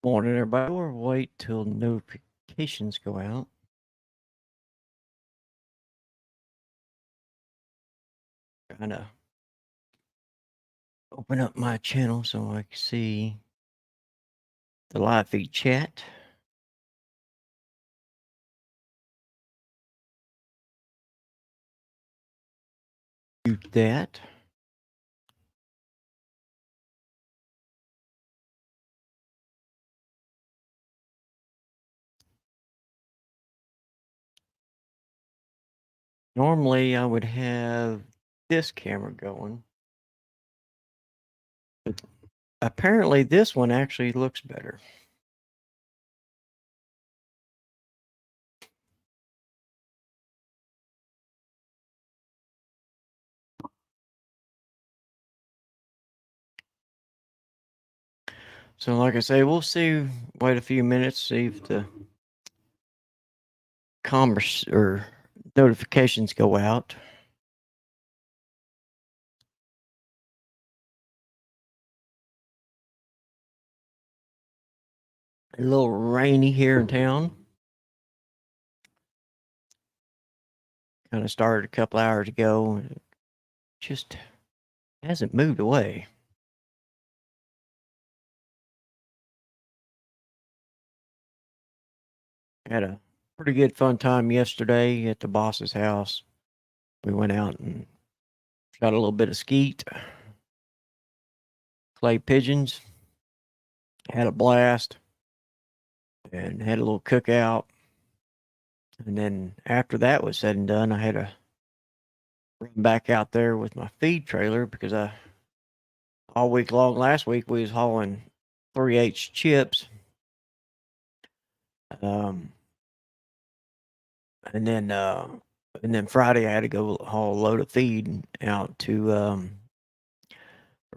Morning, everybody. We'll wait till notifications go out. Trying to open up my channel so I can see the live feed chat. Do that. Normally, I would have this camera going, but apparently, this one actually looks better. So, like I say, we'll see. Wait a few minutes, see if the commerce or notifications go out. A little rainy here in town. Kind of started a couple hours ago. Just hasn't moved away. Had a pretty good fun time yesterday at the boss's house. We went out and shot a little bit of skeet, clay pigeons, had a blast, and had a little cookout. And then after that was said and done, I had to run back out there with my feed trailer because all week long last week we was hauling 3/8 chips. Um, and then Friday I had to go haul a load of feed out to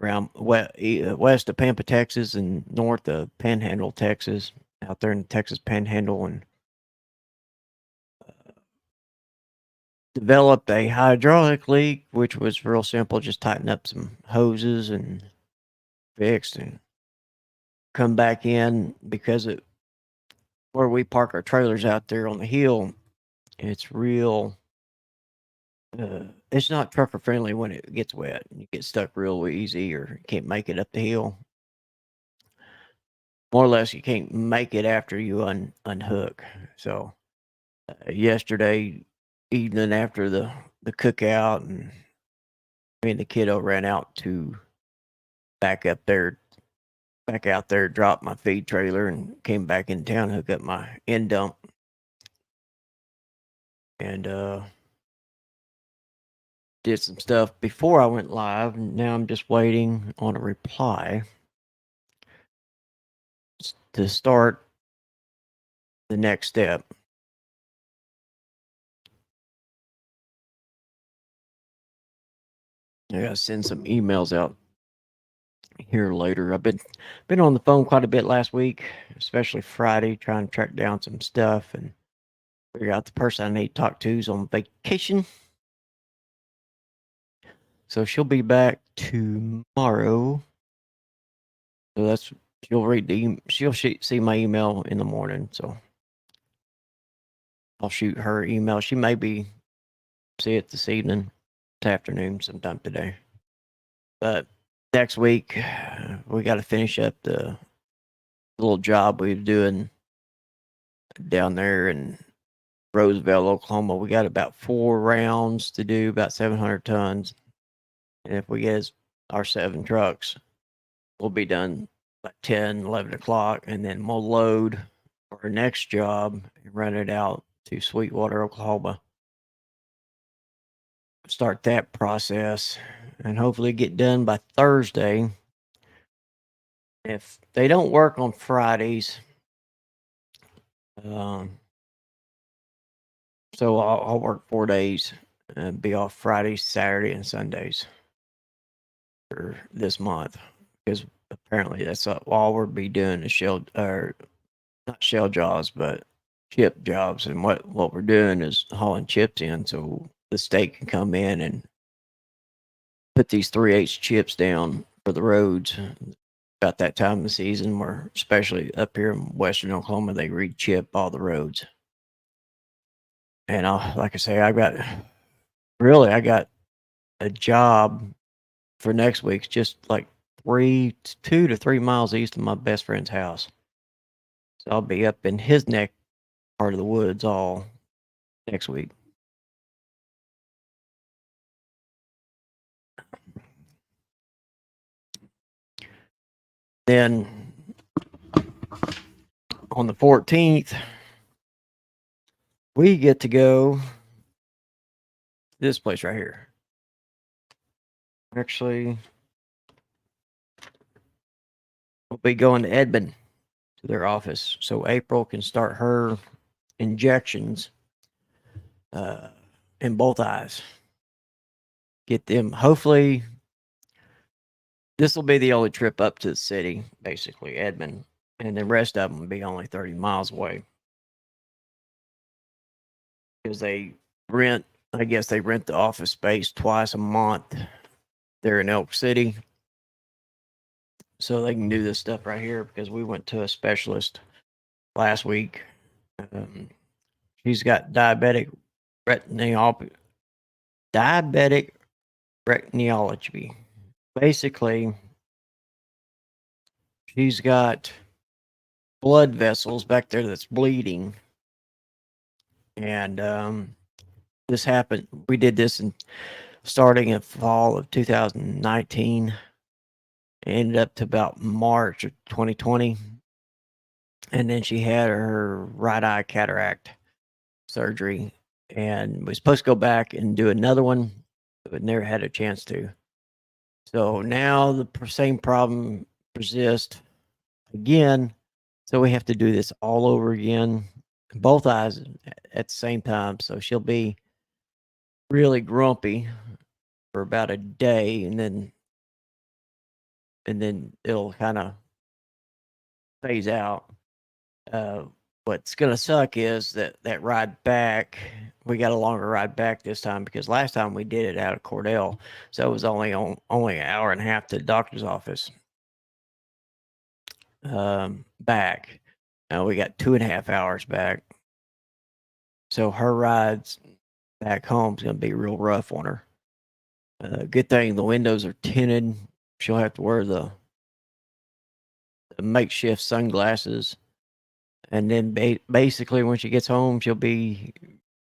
around west of Pampa, Texas, and north of Panhandle, Texas, out there in the Texas Panhandle, and developed a hydraulic leak, which was real simple. Just tighten up some hoses and fixed, and come back in because it where we park our trailers out there on the hill. It's real. It's not trucker friendly when it gets wet. You get stuck real easy, or can't make it up the hill. More or less, you can't make it after you unhook. So yesterday evening after the cookout, and me and the kiddo ran out to back out there, drop my feed trailer, and came back in town, hook up my end dump, and did some stuff before I went live. And now I'm just waiting on a reply to start the next step. I gotta send some emails out here later. I've been on the phone quite a bit last week, especially Friday, trying to track down some stuff and figure out the person I need to talk to is on vacation. So she'll be back tomorrow. So she'll read she'll see my email in the morning. So I'll shoot her email. She may see it this evening, this afternoon, sometime today. But next week we got to finish up the little job we were doing down there in Roseville, Oklahoma. We got about 4 rounds to do, about 700 tons. And if we get our 7 trucks, we'll be done by 10, 11 o'clock. And then we'll load for our next job and run it out to Sweetwater, Oklahoma. Start that process and hopefully get done by Thursday. If they don't work on Fridays, so I'll work 4 days and be off Fridays, Saturday, and Sundays for this month, because apparently that's all we'll be doing is not shell jobs, but chip jobs. And what we're doing is hauling chips in so the state can come in and put these 3/8 chips down for the roads. about that time of the season where, especially up here in western Oklahoma, they re-chip all the roads. And like I say, I got a job for next week, just like 2 to 3 miles east of my best friend's house. So I'll be up in his neck part of the woods all next week. Then on the 14th, we get to go to this place right here. Actually, we'll be going to Edmond to their office so April can start her injections in both eyes. Get them, hopefully, this will be the only trip up to the city, basically, Edmond, and the rest of them will be only 30 miles away. Because I guess they rent the office space twice a month. They're in Elk City. So they can do this stuff right here because we went to a specialist last week. She's got diabetic retinopathy. Basically, she's got blood vessels back there that's bleeding. And this happened. We did this starting in fall of 2019. Ended up to about March of 2020. And then she had her right eye cataract surgery and was supposed to go back and do another one, but never had a chance to. So now the same problem persists again. So we have to do this all over again, both eyes at the same time. So she'll be really grumpy for about a day, and then it'll kind of phase out. What's gonna suck is that ride back. We got a longer ride back this time because last time we did it out of Cordell, so it was only an hour and a half to the doctor's office. Back. Now we got 2.5 hours back. So her rides back home is gonna be real rough on her. Good thing the windows are tinted. She'll have to wear the makeshift sunglasses. And then basically, when she gets home, she'll be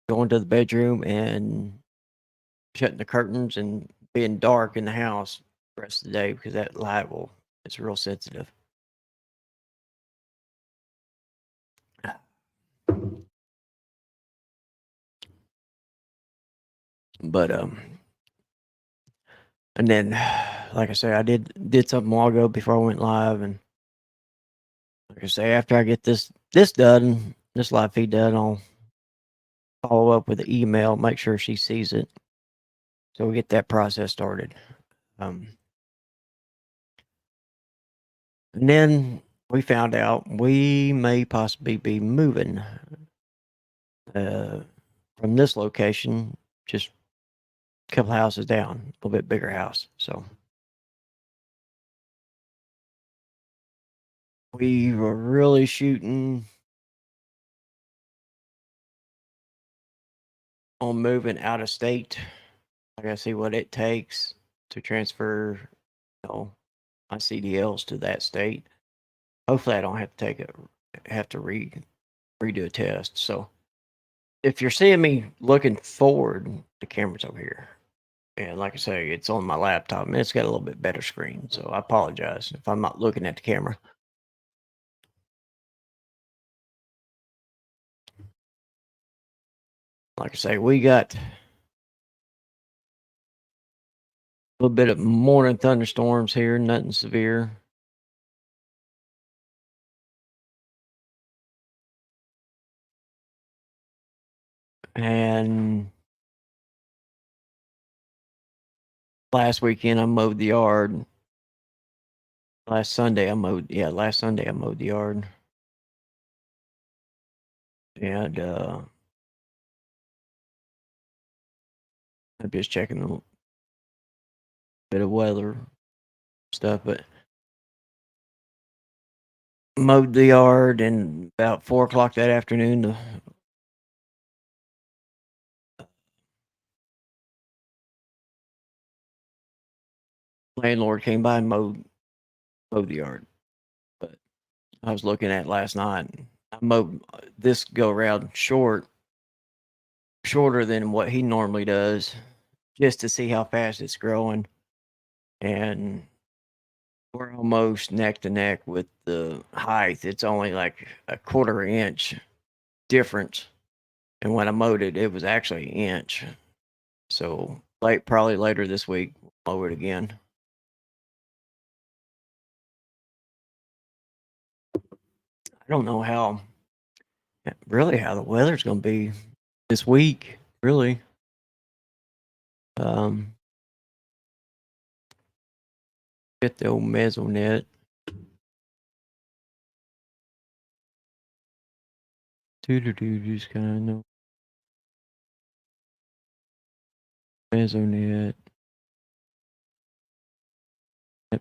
going to the bedroom and shutting the curtains and being dark in the house the rest of the day because that light it's real sensitive. But and then, like I say, I did something a while ago before I went live, and like I say, after I get this done, this live feed done, I'll follow up with an email, make sure she sees it, so we get that process started. And then we found out we may possibly be moving from this location, just a couple houses down, a little bit bigger house. So we were really shooting on moving out of state. I gotta see what it takes to transfer, my CDLs to that state. Hopefully, I don't have to redo a test. So, if you're seeing me looking forward, the camera's over here, and like I say, it's on my laptop, and it's got a little bit better screen. So I apologize if I'm not looking at the camera. Like I say, we got a little bit of morning thunderstorms here, nothing severe. And last weekend I mowed the yard. Last Sunday I mowed the yard. And I'm just checking a bit of weather stuff, but mowed the yard, and about 4 o'clock that afternoon, the landlord came by and mowed the yard. But I was looking at it last night. And I mowed this go around shorter than what he normally does, just to see how fast it's growing. And we're almost neck to neck with the height. It's only like a quarter inch difference. And when I mowed it, it was actually an inch. So probably later this week, we'll mow it again. I don't know how the weather's going to be this week. Really, get the old mesonet. Just kind of know mesonet. There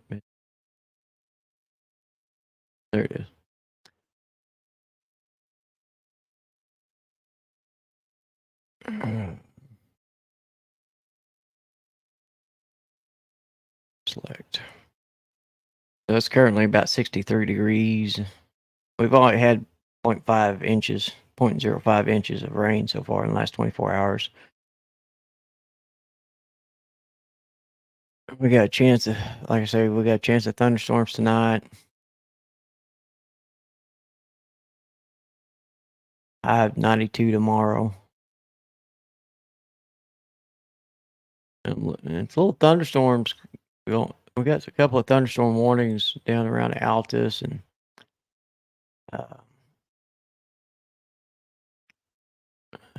it is. Select. So it's currently about 63 degrees. We've only had 0.05 inches of rain so far in the last 24 hours. We got a chance of, like I say, we got a chance of thunderstorms tonight. I have 92 tomorrow. And it's little thunderstorms. We got a couple of thunderstorm warnings down around Altus and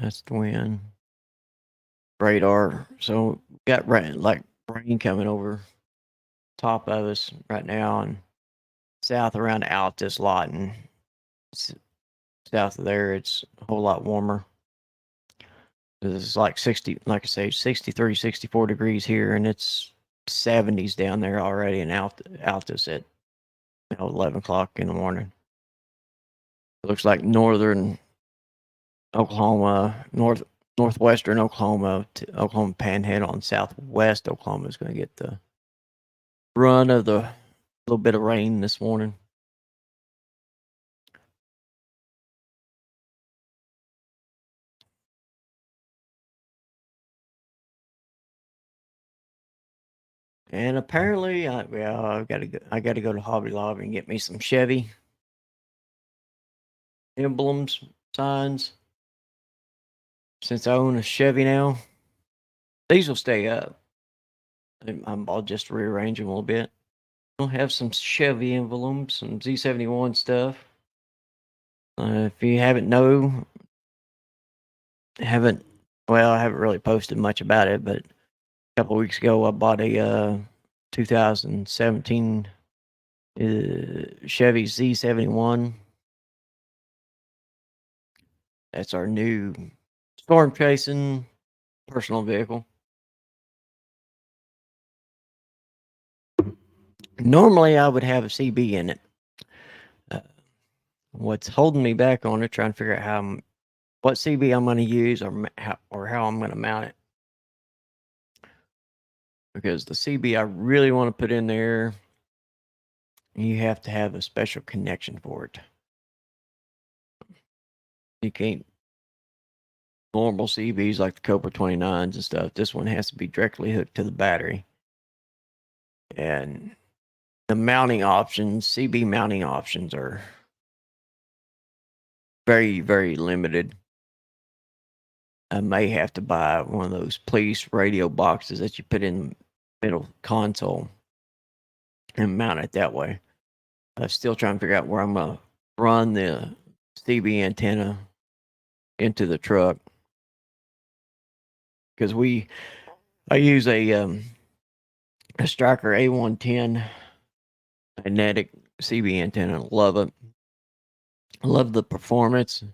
that's the wind radar. So we got rain coming over top of us right now, and south around Altus lot, and south of there it's a whole lot warmer. It's like 60, like I say, 63, 64 degrees here, and it's 70s down there already in Altus at 11 o'clock in the morning. It looks like northern Oklahoma, northwestern Oklahoma to Oklahoma Panhandle, and southwest Oklahoma is going to get the run of the little bit of rain this morning. And apparently, I got to go to Hobby Lobby and get me some Chevy emblems, signs. Since I own a Chevy now, these will stay up. I'll just rearrange them a little bit. We'll have some Chevy emblems, some Z71 stuff. If you I haven't really posted much about it, but a couple of weeks ago I bought a 2017 Chevy Z71. That's our new storm chasing personal vehicle. Normally I would have a CB in it. What's holding me back on it, trying to figure out what CB I'm going to use or how I'm going to mount it. Because the CB I really want to put in there, you have to have a special connection for it. You can't normal CBs like the Cobra 29s and stuff. This one has to be directly hooked to the battery. And the mounting options, CB mounting options, are very, very limited. I may have to buy one of those police radio boxes that you put in the middle console and mount it that way. I'm still trying to figure out where I'm going to run the CB antenna into the truck. Because I use a Striker A110 magnetic CB antenna. Love it. Love the performance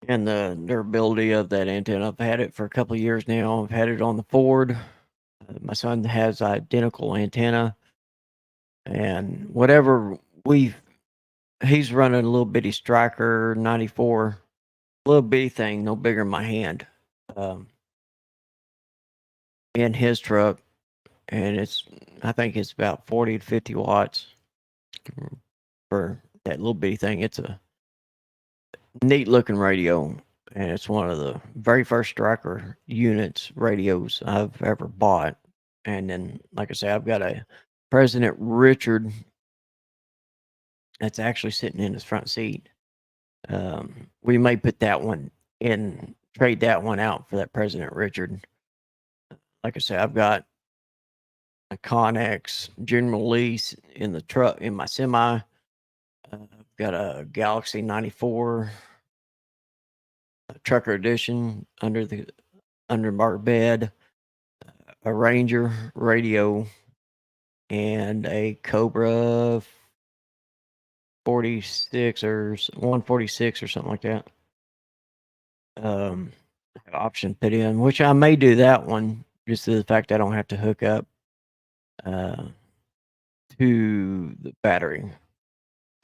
and the durability of that antenna. I've had it for a couple of years now. I've had it on the Ford. My son has identical antenna, and whatever we he's running a little bitty Striker 94, little bitty thing, no bigger than my hand, um, in his truck, and I think it's about 40 to 50 watts for that little bitty thing. It's a neat looking radio, and it's one of the very first Striker units radios I've ever bought. And then, like I say, I've got a President Richard that's actually sitting in his front seat. We may put that one in, trade that one out for that President Richard. Like I said, I've got a Connex General Lease in the truck in my semi. I've got a Galaxy 94 Trucker Edition under my bed, a Ranger radio, and a Cobra 46 or 146 or something like that. Option put in, which I may do that one just to the fact I don't have to hook up uh, to the battery.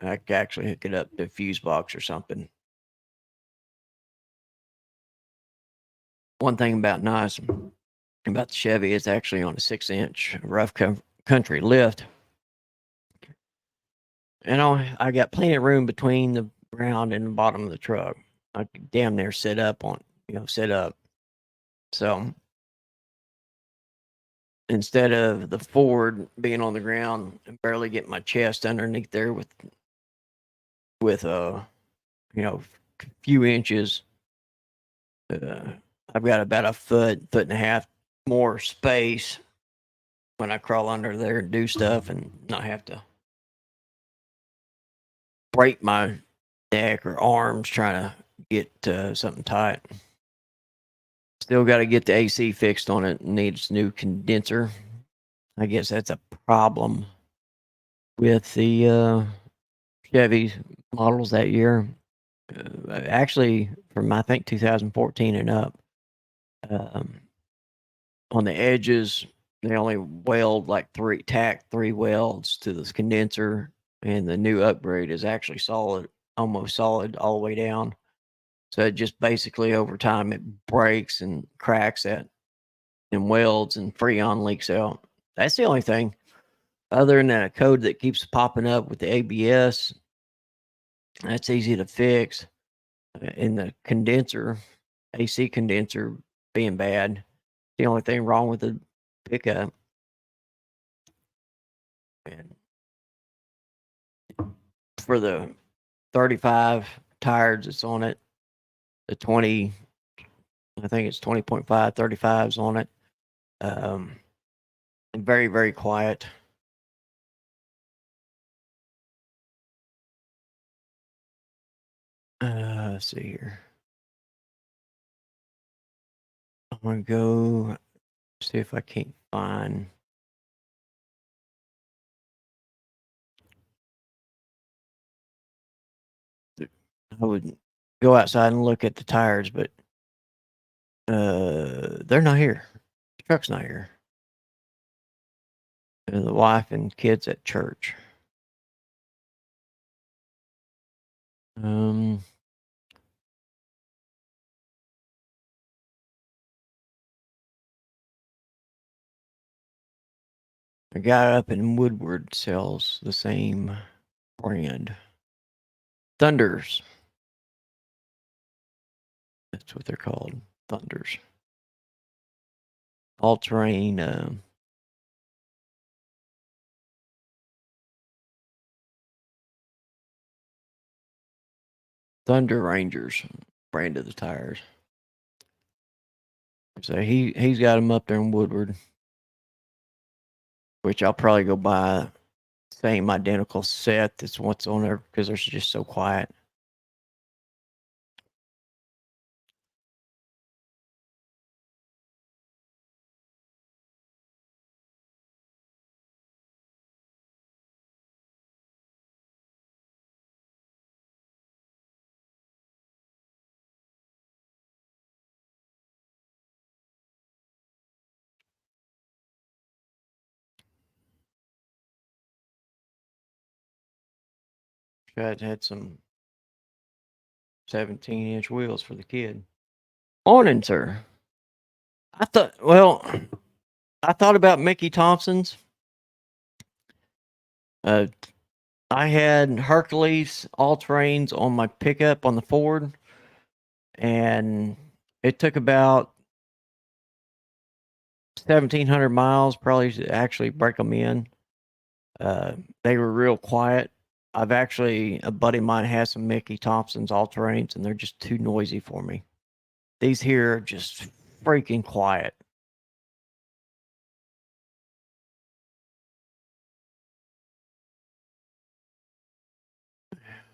I can actually hook it up to a fuse box or something. One thing about nice about the Chevy, it's actually on a 6-inch rough country lift. And I got plenty of room between the ground and the bottom of the truck. I could damn near sit up. So instead of the Ford being on the ground and barely getting my chest underneath there with few inches, I've got about a foot and a half more space when I crawl under there and do stuff and not have to break my neck or arms trying to get something tight. Still got to get the AC fixed on it. Needs new condenser. I guess that's a problem with the Chevy models that year. Actually, from I think 2014 and up, um, on the edges they only weld like three welds to this condenser, and the new upgrade is actually solid, almost solid all the way down. So it just basically over time it breaks and cracks at and welds and freon leaks out. That's the only thing. Other than that, a code that keeps popping up with the ABS, that's easy to fix. In the condenser, AC condenser being bad, the only thing wrong with the pickup. And for the 35 tires that's on it, the 20, I think it's 20.5, 35s on it. Very, very quiet. Let's see here. I'm going to go see if I can't find. I would go outside and look at the tires, but they're not here. The truck's not here. And the wife and kids at church. A guy up in Woodward sells the same brand. Thunders. That's what they're called. Thunders. All terrain. Thunder Rangers brand of the tires. So he's got them up there in Woodward, which I'll probably go buy same identical set that's what's on there because they're just so quiet. Had some 17-inch wheels for the kid. Morning, sir. I thought about Mickey Thompson's. I had Hercules all-terrains on my pickup on the Ford, and it took about 1,700 miles probably to actually break them in. They were real quiet. A buddy of mine has some Mickey Thompson's all-terrains, and they're just too noisy for me. These here are just freaking quiet.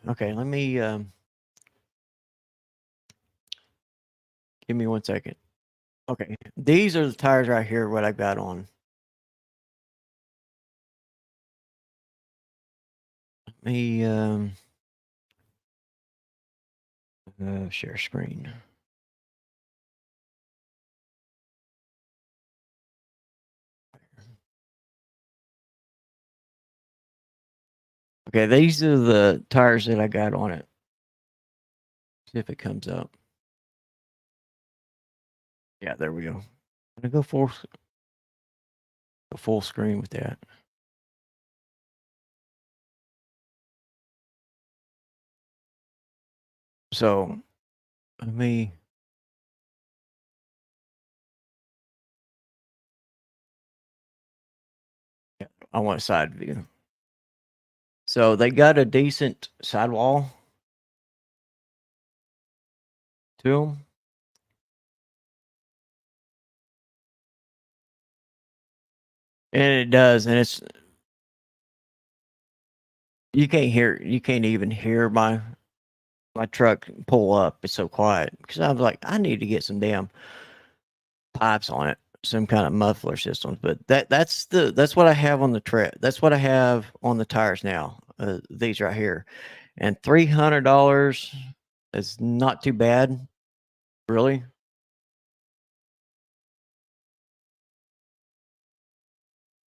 Okay, let me give me 1 second. Okay, these are the tires right here, what I got on. Let me share screen. Okay, these are the tires that I got on it. See if it comes up. Yeah, there we go. I'm gonna go full screen with that. So let me I want a side view. So they got a decent sidewall to them. And it does, and you can't even hear my truck pull up. It's so quiet because I was like, I need to get some damn pipes on it, some kind of muffler systems. But that's what I have on the tread. That's what I have on the tires now. These right here, and $300 is not too bad, really.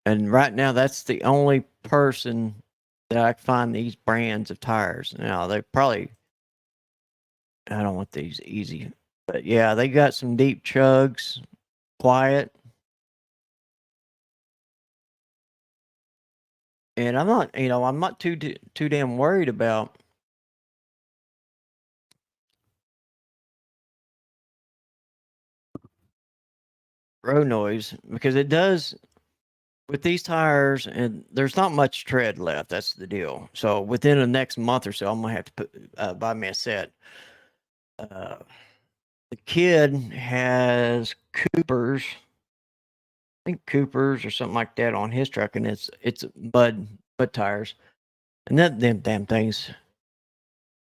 And right now, that's the only person that I can find these brands of tires. Now they probably, I don't want these easy, but yeah, they got some deep chugs, quiet. And I'm not too damn worried about road noise because it does with these tires, and there's not much tread left. That's the deal. So within the next month or so, I'm gonna have to buy me a set. The kid has Coopers, I think Coopers or something like that on his truck, and it's mud tires, and them damn things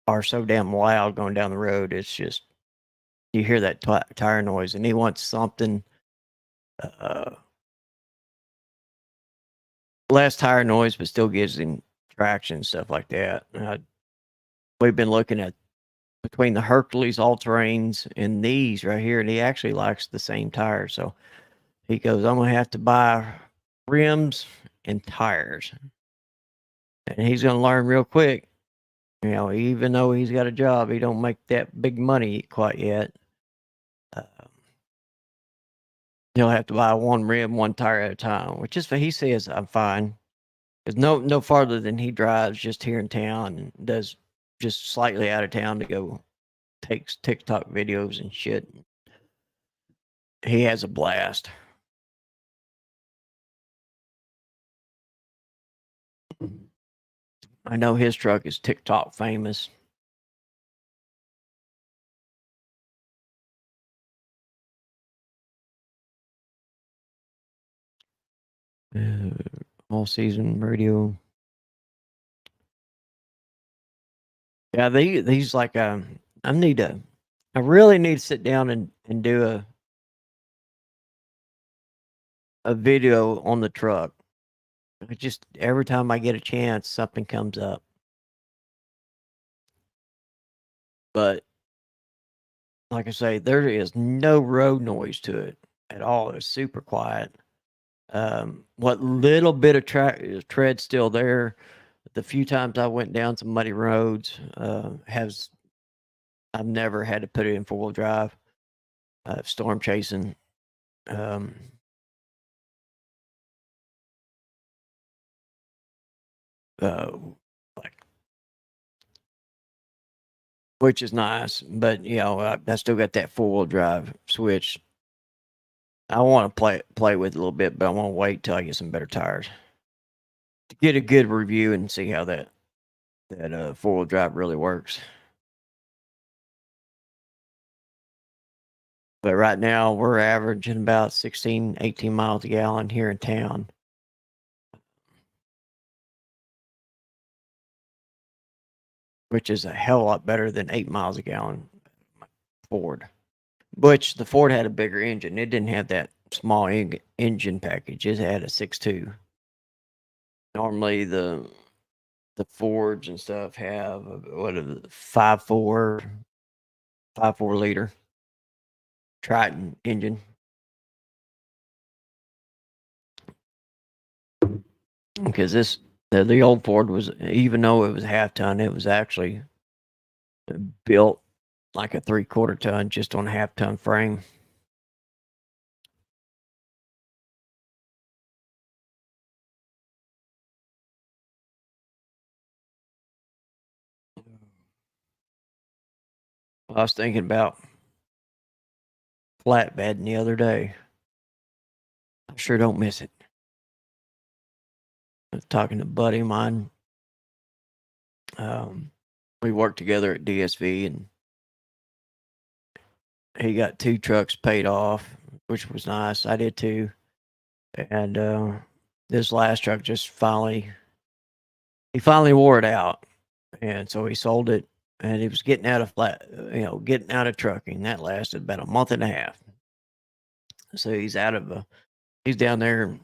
are so damn loud going down the road. It's just you hear that tire noise, and he wants something less tire noise, but still gives him traction and stuff like that. We've been looking at between the Hercules all terrains and these right here, and he actually likes the same tire. So he goes, I'm gonna have to buy rims and tires, and he's gonna learn real quick. Even though he's got a job, he don't make that big money quite yet. He'll have to buy one rim, one tire at a time, which is what he says I'm fine. Because no farther than he drives just here in town and does just slightly out of town to go takes TikTok videos and shit. He has a blast. I know his truck is TikTok famous. All season radio. Yeah, these like I really need to sit down and do a video on the truck. Just every time I get a chance, something comes up. But like I say, there is no road noise to it at all. It's super quiet. What little bit of tread still there, the few times I went down some muddy roads, I've never had to put it in 4-wheel drive. Storm chasing. Um, like, which is nice, but I still got that 4-wheel drive switch. I want to play with it a little bit, but I want to wait till I get some better tires to get a good review and see how that 4-wheel drive really works. But right now we're averaging about 16, 18 miles a gallon here in town. Which is a hell of a lot better than 8 miles a gallon Ford. Which the Ford had a bigger engine. It didn't have that small engine package. It had a 6.2. Normally the Fords and stuff have what a 5.4 liter Triton engine. Because the old Ford was, even though it was half ton, it was actually built like a 3/4 ton just on a half ton frame. I was thinking about flatbed the other day. I sure don't miss it. I was talking to a buddy of mine. We worked together at DSV, and he got 2 trucks paid off, which was nice. I did too. And this last truck just finally wore it out, and so he sold it. And he was getting out of trucking. That lasted about a month and a half. So he's down there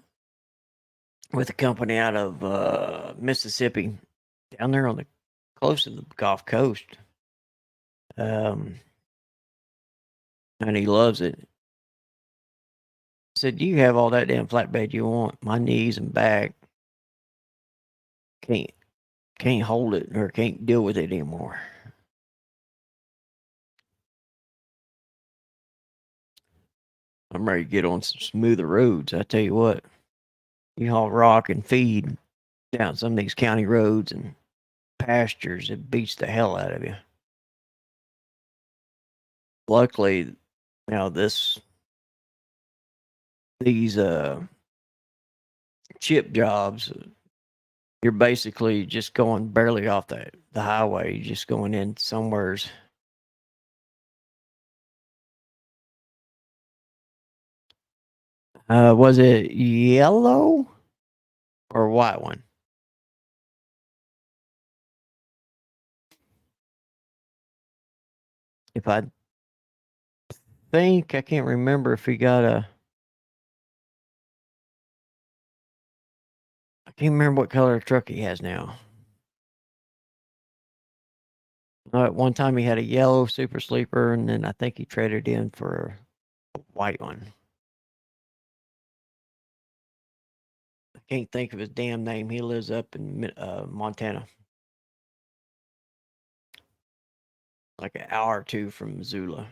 with a company out of Mississippi, down there close to the Gulf Coast. And he loves it. I said, "You have all that damn flatbed you want. My knees and back can't hold it or can't deal with it anymore." I'm ready to get on some smoother roads. I tell you what, you haul rock and feed down some of these county roads and pastures, it beats the hell out of you. Luckily, these chip jobs, you're basically just going barely off the highway, you're just going in somewheres. Was it yellow or white one? If I can't remember if he got I can't remember what color truck he has now. At one time he had a yellow super sleeper, and then I think he traded in for a white one. I can't think of his damn name. He lives up in Montana. Like an hour or two from Missoula.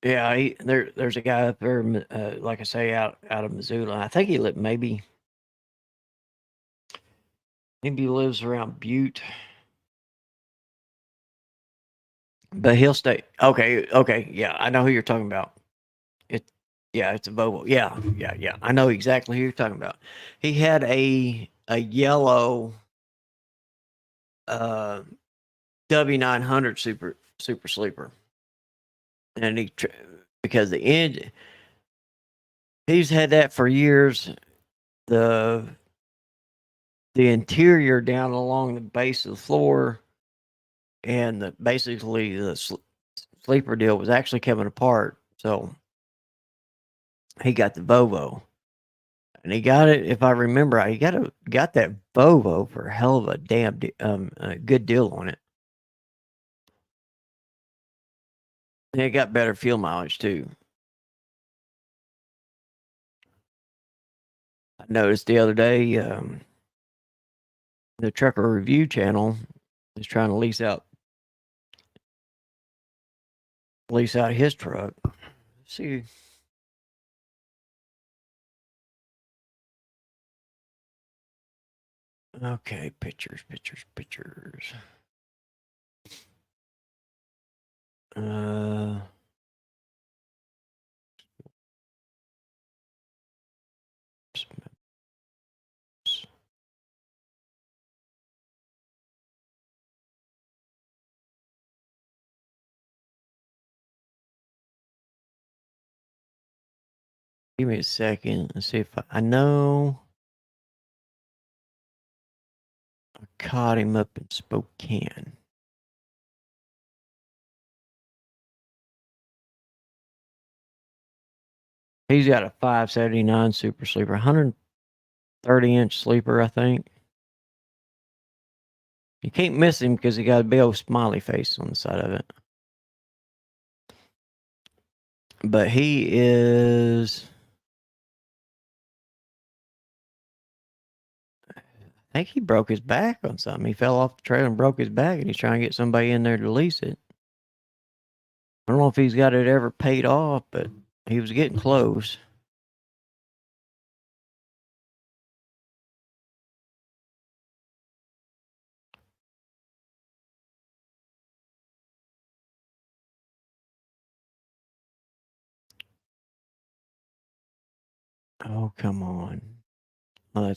Yeah, there's a guy up there, like I say, out of Missoula. I think he maybe he lives around Butte, but he'll stay. Okay, yeah, I know who you're talking about. It's a Volvo. Yeah. I know exactly who you're talking about. He had a yellow W900 super sleeper, and because the engine, he's had that for years. The interior down along the base of the floor and basically the sleeper deal was actually coming apart. So he got the Volvo, and he got it. If I remember right, he got that Volvo for a hell of a damn a good deal on it. It got better fuel mileage too. I noticed the other day, the Trucker Review channel is trying to lease out his truck. Let's see. Okay, pictures. Give me a second. Let's see if I know. I caught him up in Spokane. He's got a 579 Super Sleeper, 130-inch sleeper, I think. You can't miss him because he got a big old smiley face on the side of it. But he is, I think he broke his back on something. He fell off the trailer and broke his back, and he's trying to get somebody in there to lease it. I don't know if he's got it ever paid off, but he was getting close. Oh, come on. Oh,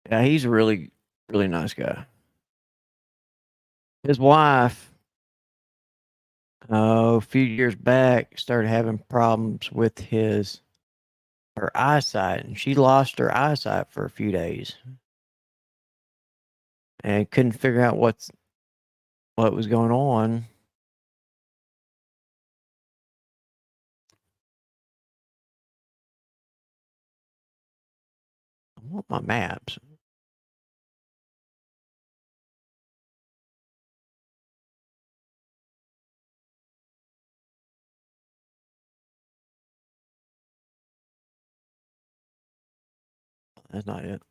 yeah, he's a really, really nice guy. His wife, a few years back, started having problems with her eyesight, and she lost her eyesight for a few days, and couldn't figure out what was going on. I want my maps. That's not it.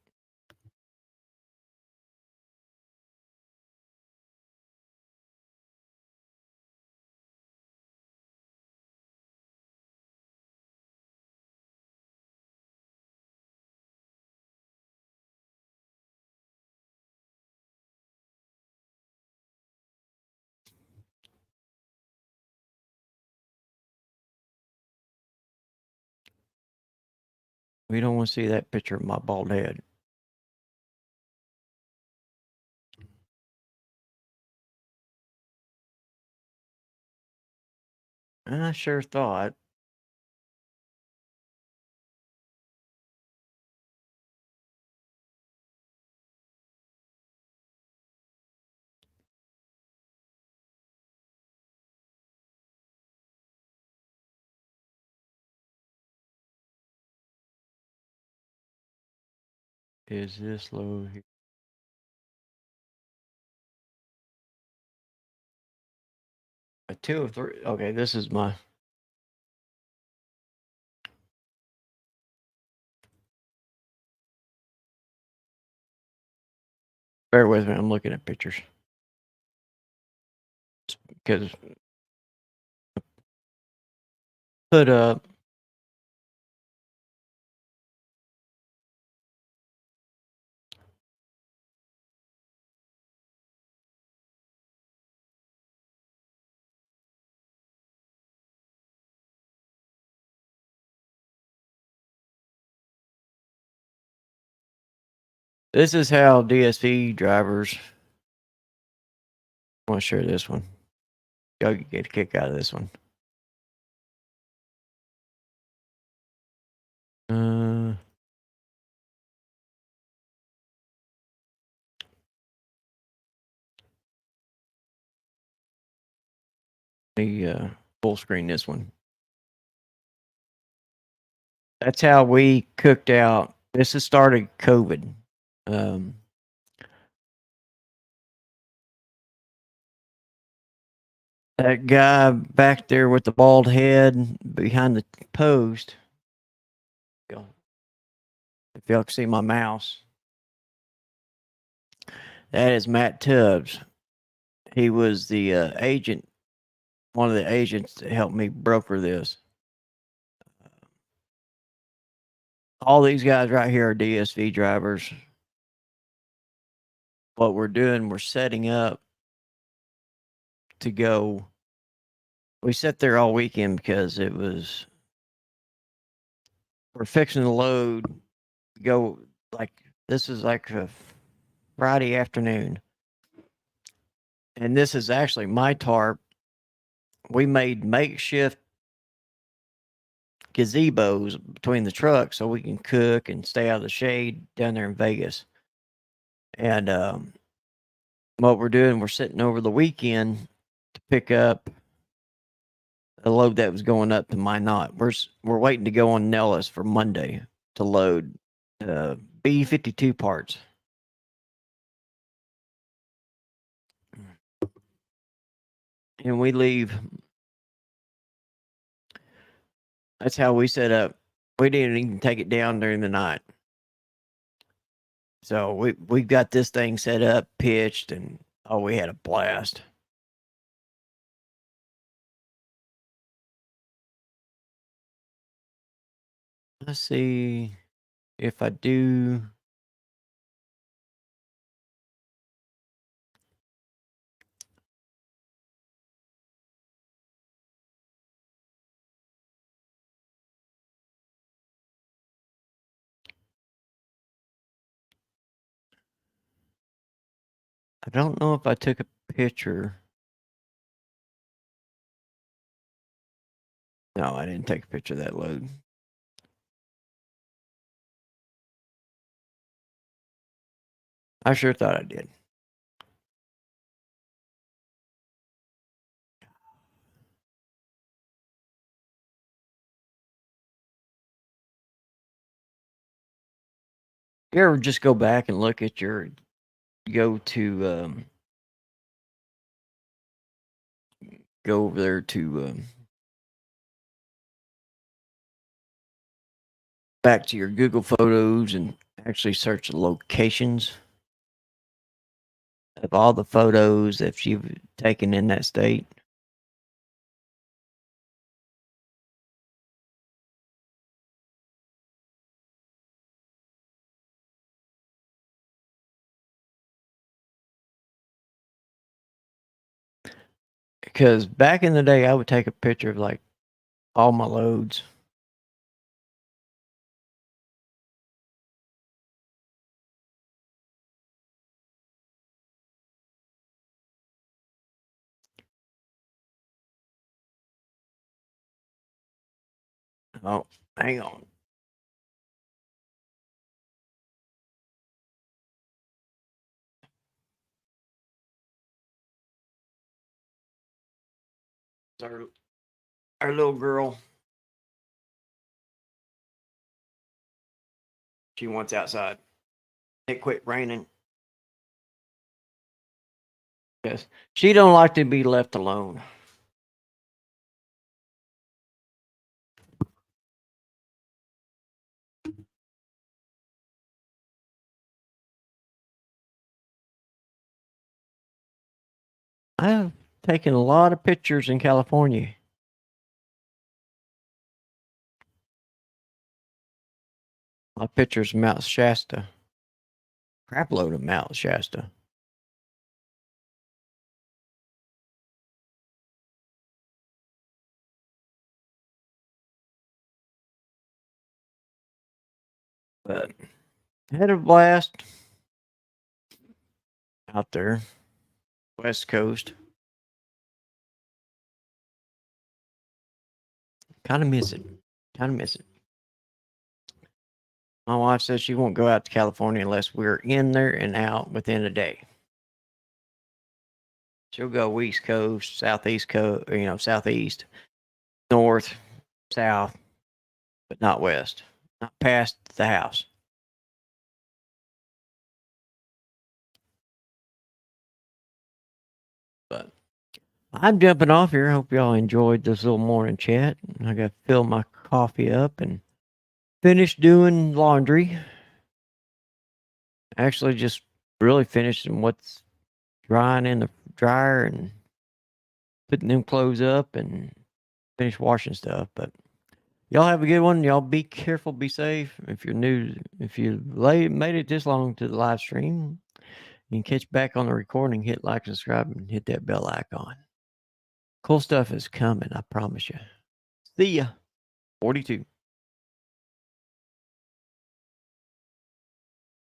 We don't want to see that picture of my bald head. I sure thought. Is this low here? A 2 of 3. Okay, this is my. Bear with me. I'm looking at pictures because put up. This is how DSV drivers. I want to share this one. Y'all get a kick out of this one. Let me full screen this one. That's how we cooked out. This has started COVID. That guy back there with the bald head behind the post. If y'all can see my mouse, that is Matt Tubbs. He was the agent, one of the agents that helped me broker this. All these guys right here are DSV drivers. What we're doing, we're setting up to go. We sat there all weekend because we're fixing to load, go like, this is like a Friday afternoon. And this is actually my tarp. We made makeshift gazebos between the trucks so we can cook and stay out of the shade down there in Vegas. And what we're doing, we're sitting over the weekend to pick up a load that was going up to Minot. We're waiting to go on Nellis for Monday to load B-52 parts. And we leave. That's how we set up. We didn't even take it down during the night. So we've got this thing set up, pitched, and we had a blast. Let's see if I do. I don't know if I took a picture. No, I didn't take a picture of that load. I sure thought I did. You ever just go back and look at go over there to back to your Google Photos and actually search the locations of all the photos that you've taken in that state? Because back in the day, I would take a picture of like all my loads. Oh, hang on. Our little girl, she wants outside. It quit raining. Yes, she don't like to be left alone. I have taken a lot of pictures in California. My pictures of Mount Shasta. Crap load of Mount Shasta. But had a blast out there, West Coast. Kind of miss it. Kind of miss it. My wife says she won't go out to California unless we're in there and out within a day. She'll go East Coast, Southeast Coast, Southeast, North, South, but not West, not past the house. But I'm jumping off here. Hope y'all enjoyed this little morning chat. I got to fill my coffee up and finish doing laundry. Actually, just really finishing what's drying in the dryer and putting them clothes up and finish washing stuff. But y'all have a good one. Y'all be careful, be safe. If you're new, if you made it this long to the live stream, you can catch back on the recording, hit like, subscribe, and hit that bell icon. Cool stuff is coming, I promise you. See ya. 42.